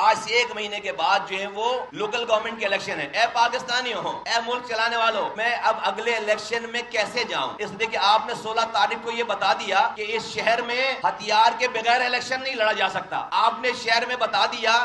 آج سے 1 مہینے کے بعد جو ہے وہ لوکل گورنمنٹ کے الیکشن ہے. اے پاکستانیوں، اے ملک چلانے والوں، میں اب اگلے الیکشن میں کیسے جاؤں؟ اس لیے کہ آپ نے 16 تاریخ کو یہ بتا دیا کہ اس شہر میں ہتھیار کے بغیر الیکشن نہیں لڑا جا سکتا. آپ نے شہر میں بتا دیا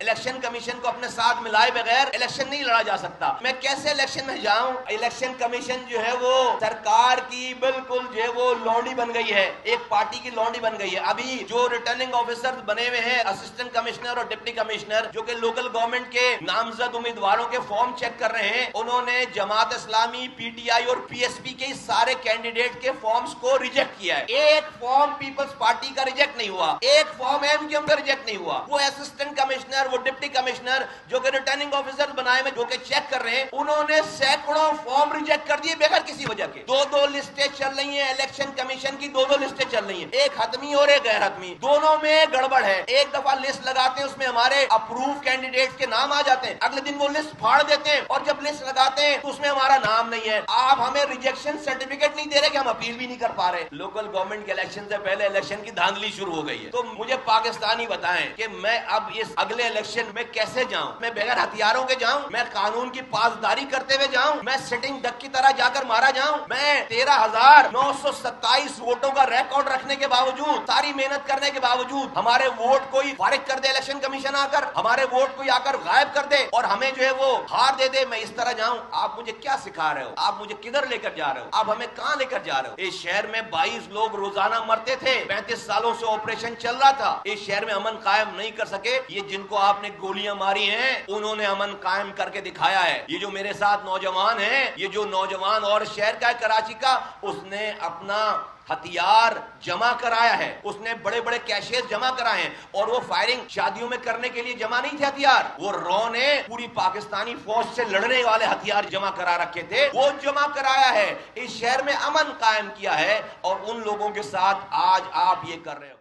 الیکشن کمیشن کو اپنے ساتھ ملائے بغیر الیکشن نہیں لڑا جا سکتا. میں کیسے الیکشن میں جاؤں؟ الیکشن کمیشن جو ہے وہ سرکار کی بالکل جو ہے وہ لونڈی بن گئی ہے، ایک پارٹی کی لونڈی بن گئی ہے. ابھی جو ریٹرننگ آفیسر بنے ہوئے ہیں، اسسٹنٹ کمشنر اور ڈپٹی کمشنر، جو کہ لوکل گورنمنٹ کے نامزد امیدواروں کے فارم چیک کر رہے ہیں، انہوں نے Jamaat Islami, P T I اور پی ایس پی کے سارے کینڈیڈیٹ کے فارمز کو ریجیکٹ کیا ہے. ایک فارم پیپلز پارٹی کا ریجیکٹ نہیں ہوا، ایک فارم ایم کیو ایم کا ریجیکٹ نہیں ہوا. وہ اسسٹنٹ کمشنر، وہ ڈپٹی کمشنر جو کہ ریٹرننگ آفیسر بنائے ہوئے، جو کہ چیک کر رہے ہیں، انہوں نے سینکڑوں فارم ریجیکٹ کر دیے بغیر کسی وجہ کے. دو لسٹیں چل رہی ہیں الیکشن کمیشن کی، دو لسٹیں چل رہی ہیں، ایک حتمی اور ایک غیر حتمی. دونوں میں گڑبڑ ہے. ایک دفعہ لسٹ لگاتے ہیں، اس میں ہمارے اپروو کینڈیڈیٹ کے نام آ جاتے ہیں، اگلے دن وہ لسٹ پھاڑ دیتے ہیں، اور جب لسٹ لگاتے ہیں تو اس میں ہمارا نام نہیں ہے. آپ ہمیں ریجیکشن سرٹیفکیٹ نہیں دے رہے کہ ہم اپیل بھی نہیں کر پا رہے. لوکل گورنمنٹ کے الیکشن سے پہلے الیکشن کی دھاندلی شروع ہو گئی ہے. تو مجھے پاکستانی بتائیں کہ میں اب اس اگلے الیکشن میں کیسے جاؤں؟ میں بغیر ہتھیاروں کے جاؤں؟ میں قانون کی پاسداری کرتے ہوئے جاؤں؟ میں سٹنگ ڈک کی طرح جا کر مارا جاؤں؟ میں 13,927 ووٹوں کا ریکارڈ رکھنے کے باوجود، ساری محنت کرنے کے باوجود، ہمارے ووٹ کوئی فارغ کر دے الیکشن کمیشن آ کر، ہمارے ووٹ کوئی آ کر غائب کر دے اور ہمیں جو ہے وہ ہار دے دے، میں اس طرح جاؤں؟ آپ مجھے کیا سکھا رہے ہو؟ آپ مجھے کدھر لے کر جا رہے ہو؟ آپ ہمیں کہاں لے کر جا رہے ہو؟ اس شہر میں 22 لوگ روزانہ مرتے تھے، 35 سالوں سے آپریشن چل رہا تھا. اس شہر میں امن قائم نہیں کر سکے. یہ جن کو آپ نے گولیاں ماری ہیں، انہوں نے امن قائم کر کے دکھایا ہے. یہ جو میرے ساتھ نوجوان ہیں، یہ جو نوجوان اور شہر کا ہے کراچی کا، اس نے اپنا ہتھیار جمع کرایا ہے، اس نے بڑے بڑے کیشز جمع کرائے ہیں، اور وہ فائرنگ شادیوں میں کرنے کے لیے جمع نہیں تھے ہتھیار. وہ رو نے پوری پاکستانی فوج سے لڑنے والے ہتھیار جمع کرا رکھے تھے، وہ جمع کرایا ہے. اس شہر میں امن قائم کیا ہے، اور ان لوگوں کے ساتھ آج آپ یہ کر رہے ہو.